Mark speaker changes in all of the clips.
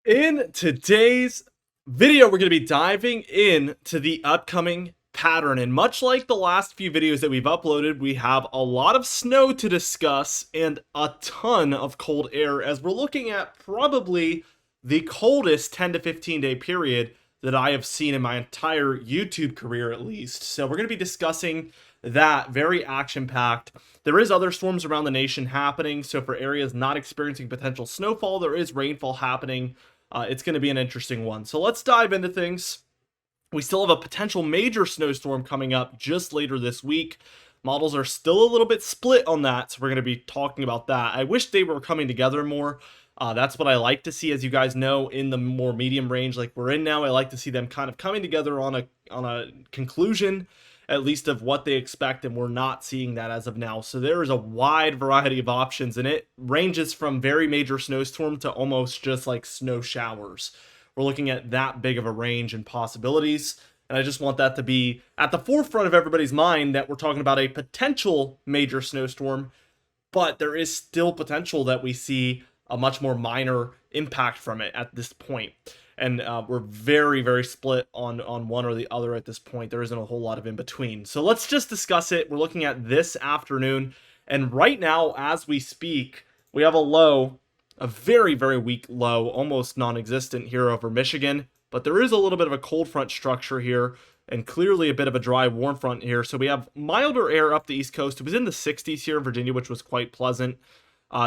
Speaker 1: In today's video, we're going to be diving into the upcoming pattern. And much like the last few videos that we've uploaded, we have a lot of snow to discuss and a ton of cold air as we're looking at probably the coldest 10 to 15 day period that I have seen in my entire YouTube career, at least. So we're going to be discussing that, very action-packed. There is other storms around the nation happening, so for areas not experiencing potential snowfall, there is rainfall happening. It's going to be an interesting one. So let's dive into things. We still have a potential major snowstorm coming up just later this week. Models are still a little bit split on that, so we're going to be talking about that. I wish they were coming together more. That's what I like to see, as you guys know, in the more medium range like we're in now. I like to see them kind of coming together on a conclusion, at least of what they expect, and we're not seeing that as of now. So there is a wide variety of options, and it ranges from very major snowstorm to almost just like snow showers. We're looking at that big of a range and possibilities, and I just want that to be at the forefront of everybody's mind that we're talking about a potential major snowstorm, but there is still potential that we see a much more minor impact from it at this point. And we're very, very split on one or the other at this point. There isn't a whole lot of in between. So let's just discuss it. We're looking at this afternoon. And right now, as we speak, we have a low, a very, very weak low, almost non-existent here over Michigan. But there is a little bit of a cold front structure here and clearly a bit of a dry warm front here. So we have milder air up the East Coast. It was in the 60s here in Virginia, which was quite pleasant.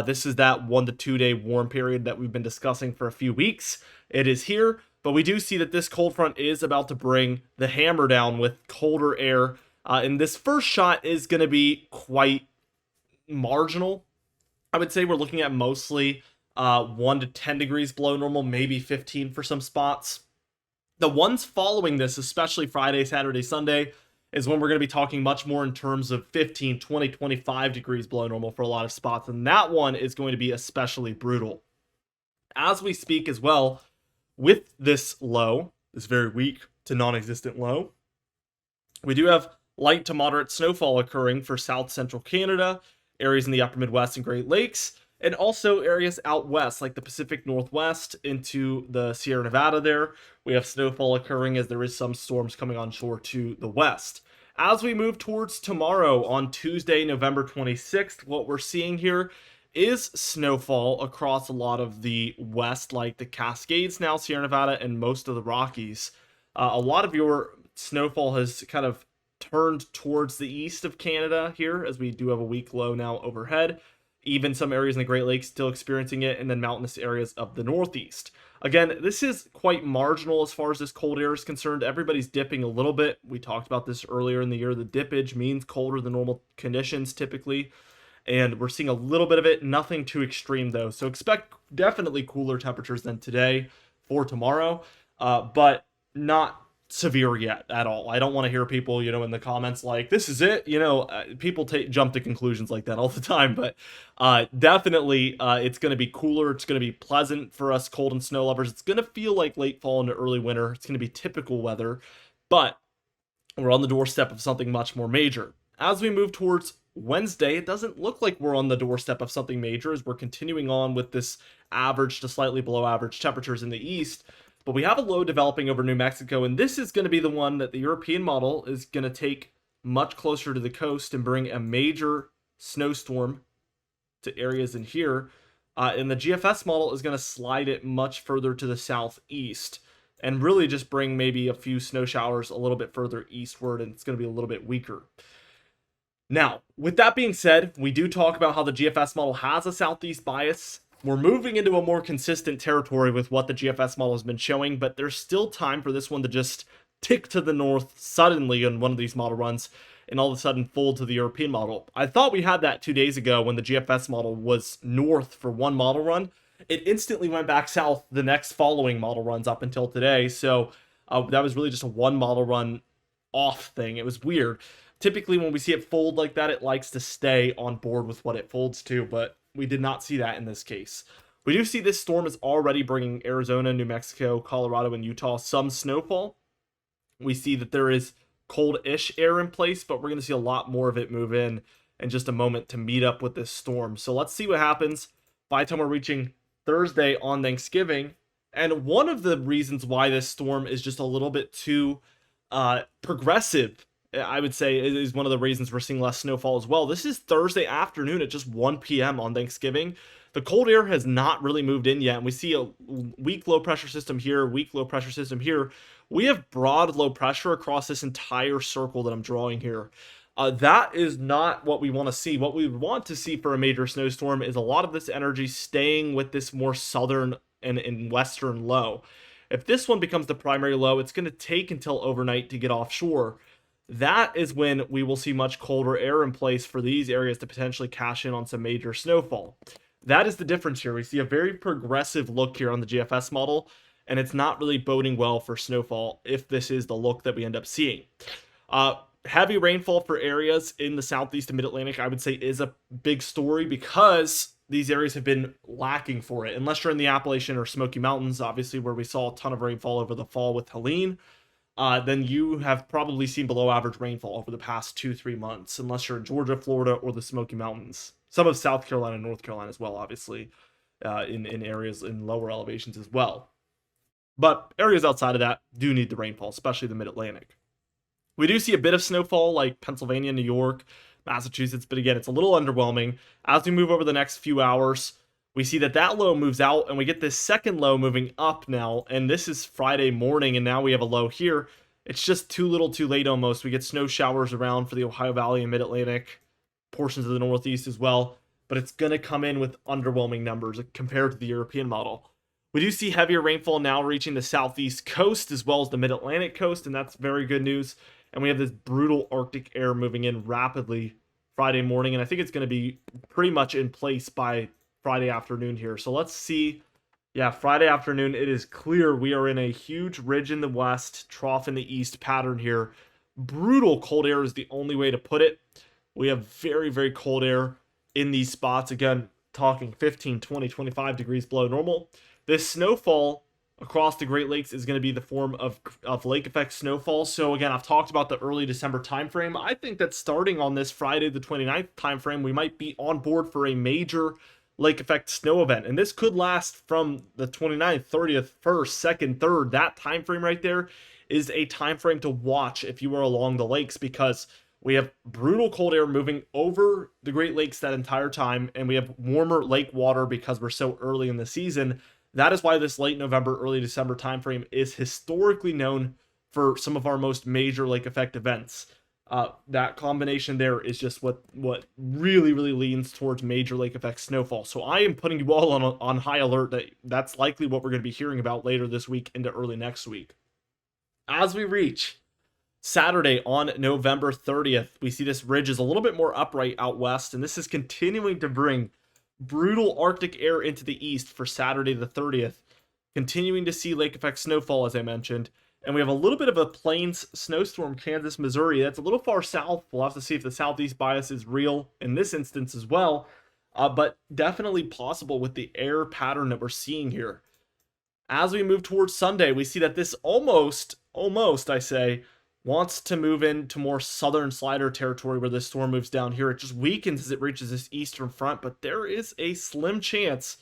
Speaker 1: This is that 1 to 2 day warm period that we've been discussing for a few weeks. It is here, but we do see that this cold front is about to bring the hammer down with colder air. And this first shot is going to be quite marginal. I would say we're looking at mostly 1 to 10 degrees below normal, maybe 15 for some spots. The ones following this, especially Friday, Saturday, Sunday, is when we're going to be talking much more in terms of 15, 20, 25 degrees below normal for a lot of spots. And that one is going to be especially brutal. As we speak as well, with this low, this very weak to non-existent low, we do have light to moderate snowfall occurring for south central Canada, areas in the upper Midwest and Great Lakes, and also areas out west like the Pacific Northwest into the Sierra Nevada there. We have snowfall occurring as there is some storms coming on shore to the west. As we move towards tomorrow on Tuesday, November 26th, what we're seeing here is snowfall across a lot of the west, like the Cascades now, Sierra Nevada, and most of the Rockies. A lot of your snowfall has kind of turned towards the east of Canada here, as we do have a weak low now overhead. Even some areas in the Great Lakes still experiencing it, and then mountainous areas of the Northeast. Again, this is quite marginal as far as this cold air is concerned. Everybody's dipping a little bit. We talked about this earlier in the year. The dippage means colder than normal conditions typically, and we're seeing a little bit of it. Nothing too extreme though, so expect definitely cooler temperatures than today for tomorrow, but not severe yet at all. I don't want to hear people, in the comments like, this is it, people jump to conclusions like that all the time, but definitely it's going to be cooler. It's going to be pleasant for us cold and snow lovers. It's going to feel like late fall into early winter. It's going to be typical weather, but we're on the doorstep of something much more major. As we move towards Wednesday, it doesn't look like we're on the doorstep of something major as we're continuing on with this average to slightly below average temperatures in the east. But we have a low developing over New Mexico, and this is going to be the one that the European model is going to take much closer to the coast and bring a major snowstorm to areas in here. And the GFS model is going to slide it much further to the southeast and really just bring maybe a few snow showers a little bit further eastward, and it's going to be a little bit weaker. Now, with that being said, we do talk about how the GFS model has a southeast bias. We're moving into a more consistent territory with what the GFS model has been showing, but there's still time for this one to just tick to the north suddenly on one of these model runs and all of a sudden fold to the European model. I thought we had that 2 days ago when the GFS model was north for one model run. It instantly went back south the next following model runs up until today, so that was really just a one model run off thing. It was weird. Typically when we see it fold like that, it likes to stay on board with what it folds to, but we did not see that in this case. We do see this storm is already bringing Arizona, New Mexico, Colorado, and Utah some snowfall. We see that there is cold-ish air in place, but we're going to see a lot more of it move in just a moment to meet up with this storm. So let's see what happens. By the time we're reaching Thursday on Thanksgiving, And one of the reasons why this storm is just a little bit too progressive, I would say, is one of the reasons we're seeing less snowfall as well. This is Thursday afternoon at just 1 p.m. on Thanksgiving. The cold air has not really moved in yet, and we see a weak low pressure system here, weak low pressure system here. We have broad low pressure across this entire circle that I'm drawing here. That is not what we want to see. What we want to see for a major snowstorm is a lot of this energy staying with this more southern and western low. If this one becomes the primary low, it's going to take until overnight to get offshore. That is when we will see much colder air in place for these areas to potentially cash in on some major snowfall. That is the difference here. We see a very progressive look here on the GFS model, and it's not really boding well for snowfall if this is the look that we end up seeing. Heavy rainfall for areas in the southeast and mid-Atlantic, I would say, is a big story because these areas have been lacking for it. Unless you're in the Appalachian or Smoky Mountains, obviously, where we saw a ton of rainfall over the fall with Helene, then you have probably seen below average rainfall over the past 2-3 months, unless you're in Georgia, Florida, or the Smoky Mountains. Some of South Carolina and North Carolina as well, obviously, in areas in lower elevations as well. But areas outside of that do need the rainfall, especially the mid-Atlantic. We do see a bit of snowfall like Pennsylvania, New York, Massachusetts, but again, it's a little underwhelming. As we move over the next few hours, we see that that low moves out, and we get this second low moving up now, and this is Friday morning, and now we have a low here. It's just too little too late almost. We get snow showers around for the Ohio Valley and Mid-Atlantic, portions of the Northeast as well, but it's going to come in with underwhelming numbers compared to the European model. We do see heavier rainfall now reaching the southeast coast as well as the Mid-Atlantic coast, and that's very good news. And we have this brutal Arctic air moving in rapidly Friday morning, and I think it's going to be pretty much in place by Friday afternoon here. So let's see. Yeah, Friday afternoon, it is clear we are in a huge ridge in the west, trough in the east pattern here. Brutal cold air is the only way to put it. We have very, very cold air in these spots. Again, talking 15, 20, 25 degrees below normal. This snowfall across the Great Lakes is going to be the form of lake effect snowfall. So again, I've talked about the early December timeframe. I think that starting on this Friday the 29th timeframe, we might be on board for a major lake effect snow event. And this could last from the 29th, 30th, 1st, 2nd, 3rd. That timeframe right there is a timeframe to watch if you are along the lakes, because we have brutal cold air moving over the Great Lakes that entire time, and we have warmer lake water because we're so early in the season. That is why this late November, early December timeframe is historically known for some of our most major lake effect events. That combination there is just what really, really leans towards major lake effect snowfall. So I am putting you all on high alert that that's likely what we're going to be hearing about later this week into early next week. As we reach Saturday on November 30th, we see this ridge is a little bit more upright out west, and this is continuing to bring brutal Arctic air into the east for Saturday the 30th, continuing to see lake effect snowfall, as I mentioned. And we have a little bit of a plains snowstorm, Kansas, Missouri. That's a little far south. We'll have to see if the southeast bias is real in this instance as well, but definitely possible with the air pattern that we're seeing here. As we move towards Sunday, we see that this almost, I say, wants to move into more southern slider territory where this storm moves down here. It just weakens as it reaches this eastern front, but there is a slim chance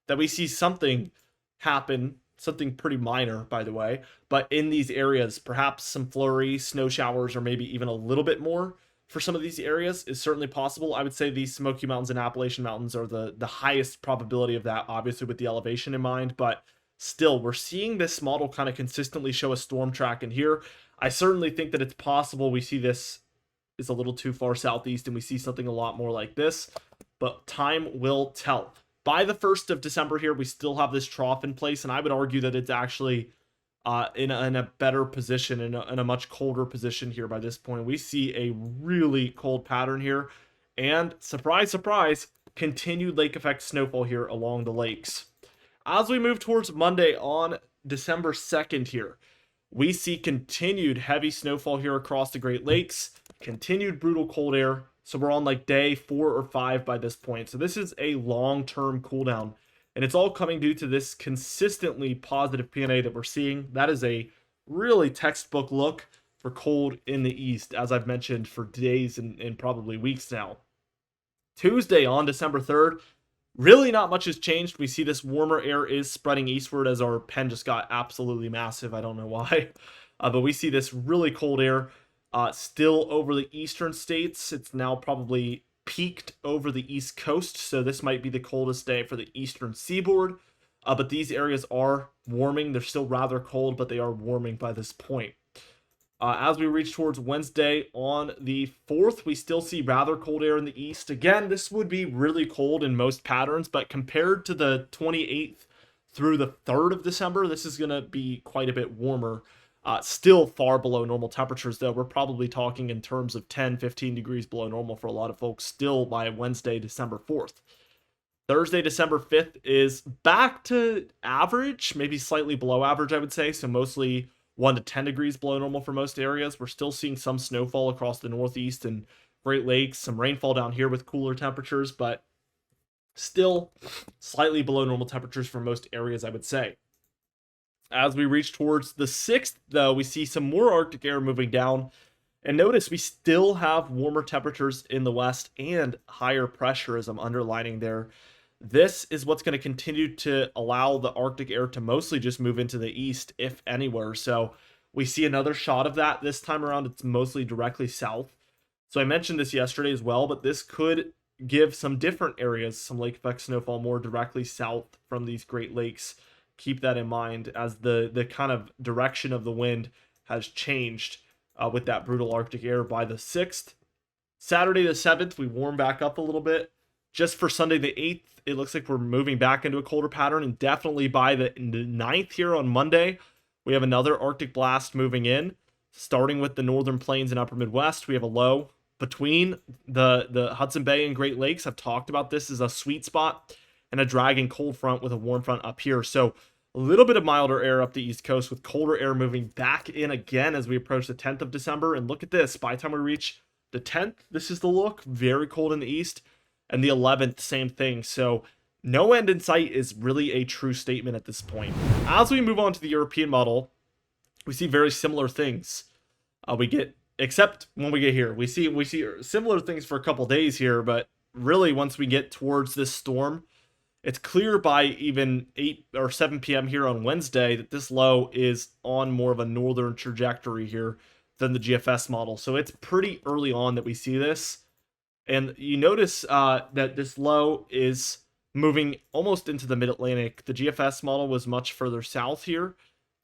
Speaker 1: that we see something happen, something pretty minor, by the way, but in these areas, perhaps some flurry, snow showers, or maybe even a little bit more for some of these areas is certainly possible. I would say these Smoky Mountains and Appalachian Mountains are the highest probability of that, obviously with the elevation in mind, but still, we're seeing this model kind of consistently show a storm track in here. I certainly think that it's possible we see this is a little too far southeast and we see something a lot more like this, but time will tell. By the 1st of December here, we still have this trough in place, and I would argue that it's actually in a better position, in a much colder position here by this point. We see a really cold pattern here, and surprise, surprise, continued lake effect snowfall here along the lakes. As we move towards Monday on December 2nd here, we see continued heavy snowfall here across the Great Lakes, continued brutal cold air. So we're on like day 4 or 5 by this point. So this is a long-term cool down, and it's all coming due to this consistently positive PNA that we're seeing. That is a really textbook look for cold in the east, as I've mentioned for days and probably weeks now. Tuesday on December 3rd, Really not much has changed. We see this warmer air is spreading eastward as our pen just got absolutely massive. I don't know why. But we see this really cold air still over the eastern states. It's now probably peaked over the east coast, so this might be the coldest day for the eastern seaboard. But these areas are warming. They're still rather cold, but they are warming by this point. As we reach towards Wednesday on the 4th, we still see rather cold air in the east. Again, this would be really cold in most patterns, but compared to the 28th through the 3rd of December, this is going to be quite a bit warmer. Still far below normal temperatures, though. We're probably talking in terms of 10, 15 degrees below normal for a lot of folks still by Wednesday, December 4th. Thursday, December 5th is back to average, maybe slightly below average, I would say. So mostly 1 to 10 degrees below normal for most areas. We're still seeing some snowfall across the Northeast and Great Lakes, some rainfall down here with cooler temperatures, but still slightly below normal temperatures for most areas, I would say. As we reach towards the 6th, though, we see some more Arctic air moving down. And notice we still have warmer temperatures in the west and higher pressure, as I'm underlining there. This is what's going to continue to allow the Arctic air to mostly just move into the east, if anywhere. So we see another shot of that. This time around, it's mostly directly south. So I mentioned this yesterday as well, but this could give some different areas, some lake effect snowfall more directly south from these Great Lakes. Keep that in mind as the kind of direction of the wind has changed with that brutal Arctic air by the 6th. Saturday the 7th, we warm back up a little bit. Just for Sunday the 8th, it looks like we're moving back into a colder pattern, and definitely by the 9th here on Monday, we have another Arctic blast moving in, starting with the northern plains and upper Midwest. We have a low between the Hudson Bay and Great Lakes. I've talked about this as a sweet spot, and a dragging cold front with a warm front up here. So a little bit of milder air up the East Coast with colder air moving back in again as we approach the 10th of December. And look at this. By the time we reach the 10th, this is the look. Very cold in the east. And the 11th, same thing. So no end in sight is really a true statement at this point. As we move on to the European model, we see very similar things. Except when we get here, we see similar things for a couple days here, but really once we get towards this storm, it's clear by even 8 or 7 p.m. here on Wednesday that this low is on more of a northern trajectory here than the GFS model. So it's pretty early on that we see this. And you notice that this low is moving almost into the mid-Atlantic. The GFS model was much further south here,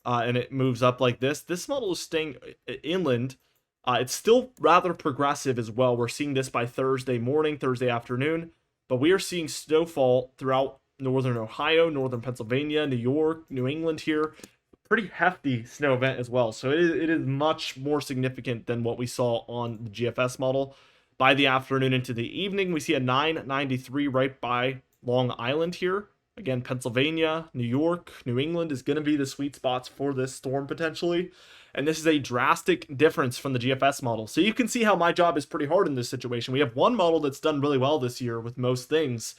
Speaker 1: and it moves up like this. This model is staying inland. It's still rather progressive as well. We're seeing this by Thursday morning, Thursday afternoon, but we are seeing snowfall throughout northern Ohio, northern Pennsylvania, New York, New England here. Pretty hefty snow event as well. So it is much more significant than what we saw on the GFS model. By the afternoon into the evening, we see a 993 right by Long Island here. Again, Pennsylvania, New York, New England is going to be the sweet spots for this storm potentially. And this is a drastic difference from the GFS model. So you can see how my job is pretty hard in this situation. We have one model that's done really well this year with most things,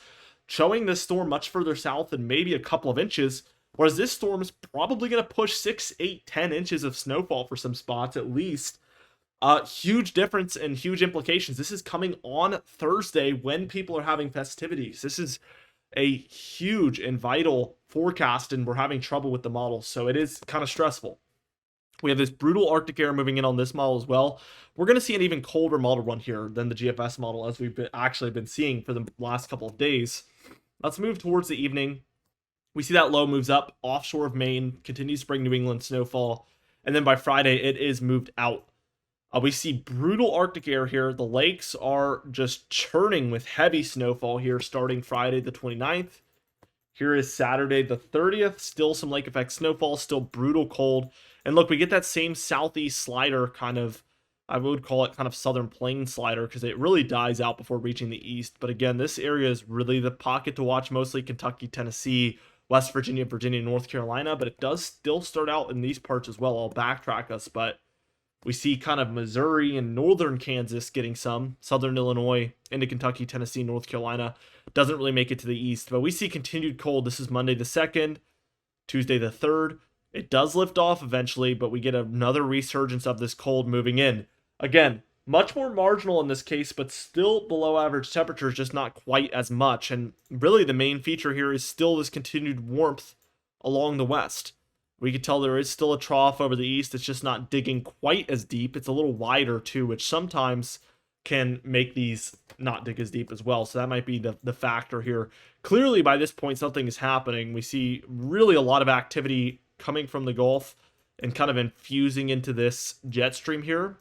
Speaker 1: showing this storm much further south and maybe a couple of inches, whereas this storm is probably going to push 6, 8, 10 inches of snowfall for some spots at least. Huge difference and huge implications. This is coming on Thursday when people are having festivities. This is a huge and vital forecast, and we're having trouble with the model, so it is kind of stressful. We have this brutal Arctic air moving in on this model as well. We're going to see an even colder model run here than the GFS model, as we've actually been seeing for the last couple of days. Let's move towards the evening. We see that low moves up offshore of Maine, continues to bring New England snowfall, and then by Friday, it is moved out. We see brutal Arctic air here. The lakes are just churning with heavy snowfall here starting Friday the 29th. Here is Saturday the 30th. Still some lake effect snowfall, still brutal cold. And look, we get that same southeast slider kind of, I would call it kind of southern plain slider because it really dies out before reaching the east. But again, this area is really the pocket to watch, mostly Kentucky, Tennessee, West Virginia, North Carolina. But it does still start out in these parts as well. I'll backtrack us, but we see kind of Missouri and northern Kansas getting some, southern Illinois into Kentucky, Tennessee, North Carolina. Doesn't really make it to the east, but we see continued cold. This is Monday the 2nd, Tuesday the 3rd. It does lift off eventually, but we get another resurgence of this cold moving in. Again, Much more marginal in this case, but still below average temperatures, just not quite as much. And really the main feature here is still this continued warmth along the west. We can tell there is still a trough over the east. It's just not digging quite as deep. It's a little wider too, which sometimes can make these not dig as deep as well. So that might be the factor here. Clearly by this point, something is happening. We see really a lot of activity coming from the Gulf and kind of infusing into this jet stream here.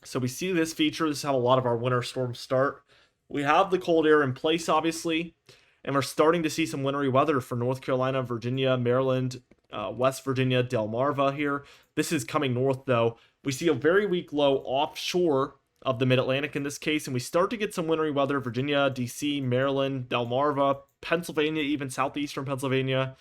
Speaker 1: So we see this feature. This is how a lot of our winter storms start. We have the cold air in place, obviously, and we're starting to see some wintry weather for North Carolina, Virginia, Maryland, West Virginia, Delmarva here. This is coming north, though. We see a very weak low offshore of the mid-Atlantic in this case, and we start to get some wintry weather, Virginia, DC, Maryland, Delmarva, Pennsylvania, even southeastern Pennsylvania,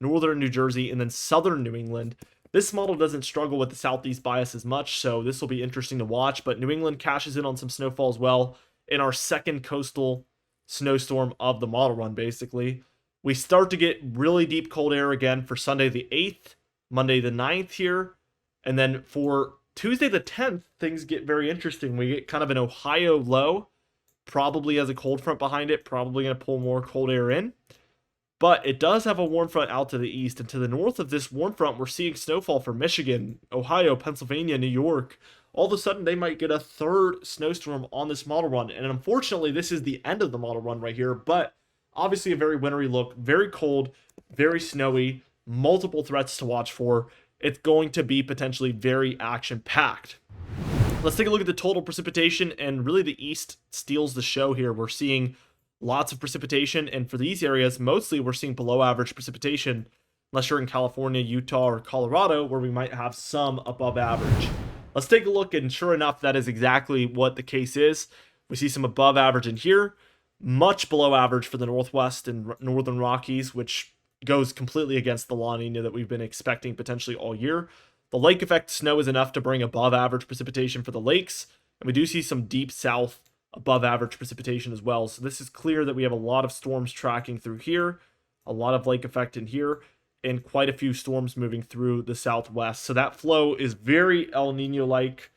Speaker 1: northern New Jersey, and then southern New England. This model doesn't struggle with the southeast bias as much, so this will be interesting to watch, but New England cashes in on some snowfall as well in our second coastal snowstorm of the model run, basically. We start to get really deep cold air again for Sunday the 8th, Monday the 9th here, and then for Tuesday the 10th, things get very interesting. We get kind of an Ohio low, probably has a cold front behind it, probably going to pull more cold air in. But it does have a warm front out to the east, and to the north of this warm front, we're seeing snowfall for Michigan, Ohio, Pennsylvania, New York. All of a sudden, they might get a third snowstorm on this model run, and unfortunately, this is the end of the model run right here, but obviously a very wintry look, very cold, very snowy, multiple threats to watch for. It's going to be potentially very action-packed. Let's take a look at the total precipitation, and really the east steals the show here. We're seeing lots of precipitation, and for these areas, mostly we're seeing below average precipitation, unless you're in California, Utah, or Colorado, where we might have some above average. Let's take a look, and sure enough, that is exactly what the case is. We see some above average in here, much below average for the Northwest and Northern Rockies, which goes completely against the La Nina that we've been expecting potentially all year. The lake effect snow is enough to bring above average precipitation for the lakes, and we do see some deep south above average precipitation as well. So this is clear that we have a lot of storms tracking through here, a lot of lake effect in here, and quite a few storms moving through the southwest. So that flow is very El Nino-like,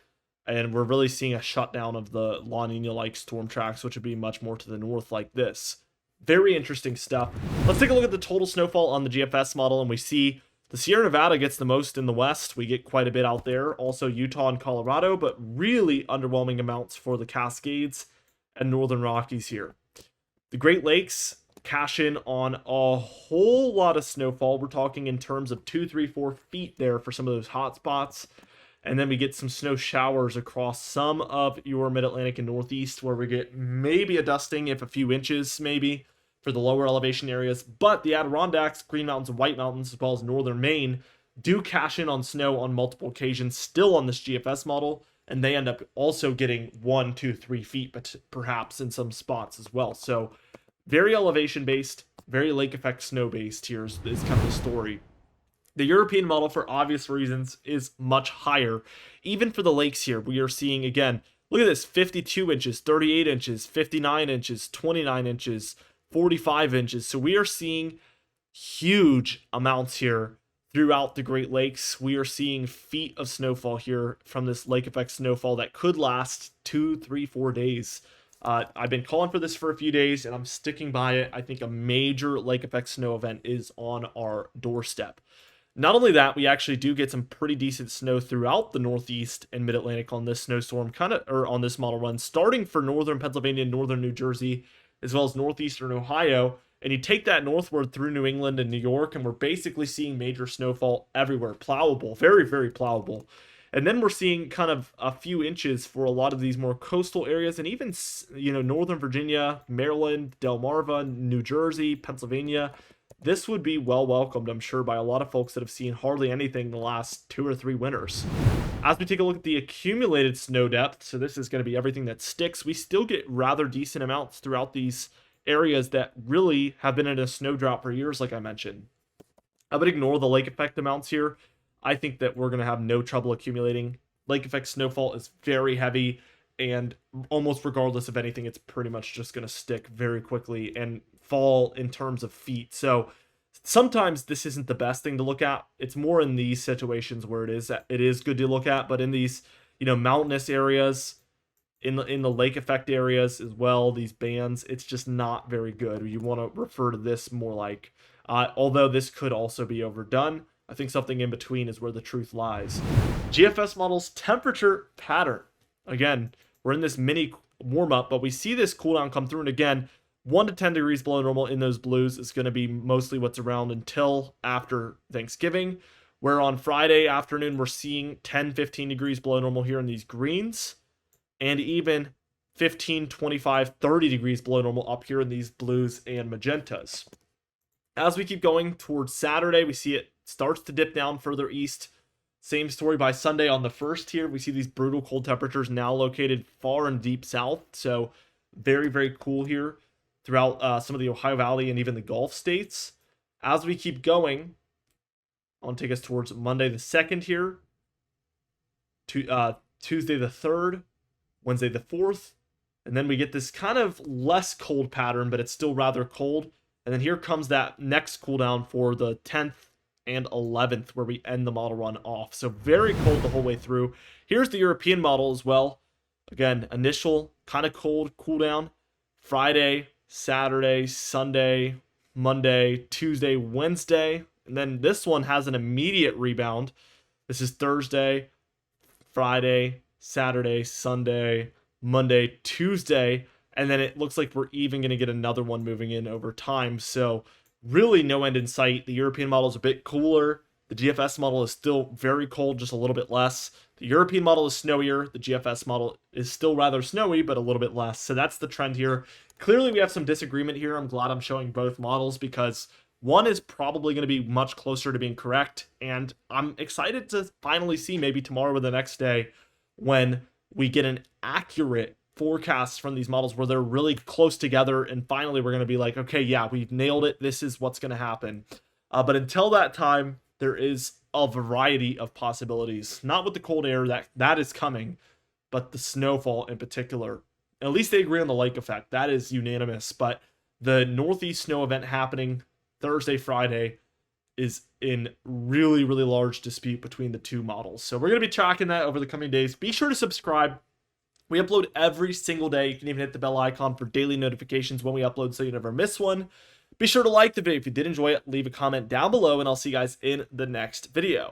Speaker 1: and we're really seeing a shutdown of the La Nina-like storm tracks, which would be much more to the north like this. Very interesting stuff. Let's take a look at the total snowfall on the GFS model, and we see the Sierra Nevada gets the most in the west. We get quite a bit out there. Also Utah and Colorado, but really underwhelming amounts for the Cascades and Northern Rockies here. The Great Lakes cash in on a whole lot of snowfall. We're talking in terms of 2, 3, 4 feet there for some of those hot spots. And then we get some snow showers across some of your mid-Atlantic and Northeast, where we get maybe a dusting, if a few inches maybe, for the lower elevation areas. But the Adirondacks, Green Mountains, and White Mountains, as well as northern Maine, do cash in on snow on multiple occasions, still on this GFS model, and they end up also getting 1, 2, 3 feet, but perhaps in some spots as well. So very elevation-based, very lake effect snow-based here is kind of the story. The European model, for obvious reasons, is much higher. Even for the lakes here, we are seeing, again, look at this, 52 inches, 38 inches, 59 inches, 29 inches, 45 inches. So we are seeing huge amounts here throughout the Great Lakes. We are seeing feet of snowfall here from this lake effect snowfall that could last 2, 3, 4 days. I've been calling for this for a few days, and I'm sticking by it. I think a major lake effect snow event is on our doorstep. Not only that, we actually do get some pretty decent snow throughout the Northeast and Mid-Atlantic on this snowstorm, on this model run, starting for northern Pennsylvania and northern New Jersey, as well as northeastern Ohio. And you take that northward through New England and New York, and we're basically seeing major snowfall everywhere. Plowable, very, very plowable. And then we're seeing kind of a few inches for a lot of these more coastal areas, and even, northern Virginia, Maryland, Delmarva, New Jersey, Pennsylvania. This would be well welcomed, I'm sure, by a lot of folks that have seen hardly anything the last 2 or 3 winters. As we take a look at the accumulated snow depth, so this is going to be everything that sticks, we still get rather decent amounts throughout these areas that really have been in a snow drought for years, like I mentioned. I would ignore the lake effect amounts here. I think that we're going to have no trouble accumulating. Lake effect snowfall is very heavy, and almost regardless of anything, it's pretty much just going to stick very quickly and fall in terms of feet. So sometimes this isn't the best thing to look at. It's more in these situations where it is good to look at, but in these, mountainous areas, in the lake effect areas as well, these bands, it's just not very good. You want to refer to this more like, although this could also be overdone, I think something in between is where the truth lies. GFS model's temperature pattern. Again, we're in this mini warm-up, but we see this cooldown come through, and again, 1 to 10 degrees below normal in those blues is going to be mostly what's around until after Thanksgiving, where on Friday afternoon we're seeing 10, 15 degrees below normal here in these greens, and even 15, 25, 30 degrees below normal up here in these blues and magentas. As we keep going towards Saturday, we see it starts to dip down further east. Same story by Sunday on the 1st here. We see these brutal cold temperatures now located far and deep south. So very, very cool here throughout some of the Ohio Valley and even the Gulf states. As we keep going, I'll take us towards Monday the 2nd here, to Tuesday the 3rd, Wednesday the 4th, and then we get this kind of less cold pattern, but it's still rather cold. And then here comes that next cooldown for the 10th and 11th, where we end the model run off. So very cold the whole way through. Here's the European model as well. Again, initial kind of cold cooldown. Friday, Saturday, Sunday, Monday, Tuesday, Wednesday. And then this one has an immediate rebound. This is Thursday, Friday, Saturday, Sunday, Monday, Tuesday, and then it looks like we're even going to get another one moving in over time. So really no end in sight. The European model is a bit cooler. The GFS model is still very cold, just a little bit less. The European model is snowier. The GFS model is still rather snowy, but a little bit less. So that's the trend here. Clearly we have some disagreement here. I'm glad I'm showing both models because one is probably going to be much closer to being correct. And I'm excited to finally see maybe tomorrow or the next day when we get an accurate forecast from these models where they're really close together, and finally we're going to be like, okay, yeah, we've nailed it, this is what's going to happen. But until that time, there is a variety of possibilities, not with the cold air that is coming, but the snowfall in particular. At least they agree on the lake effect, that is unanimous. But the northeast snow event happening Thursday, Friday is in really, really large dispute between the two models. So we're going to be tracking that over the coming days. Be sure to subscribe. We upload every single day. You can even hit the bell icon for daily notifications when we upload so you never miss one. Be sure to like the video if you did enjoy it. Leave a comment down below, and I'll see you guys in the next video.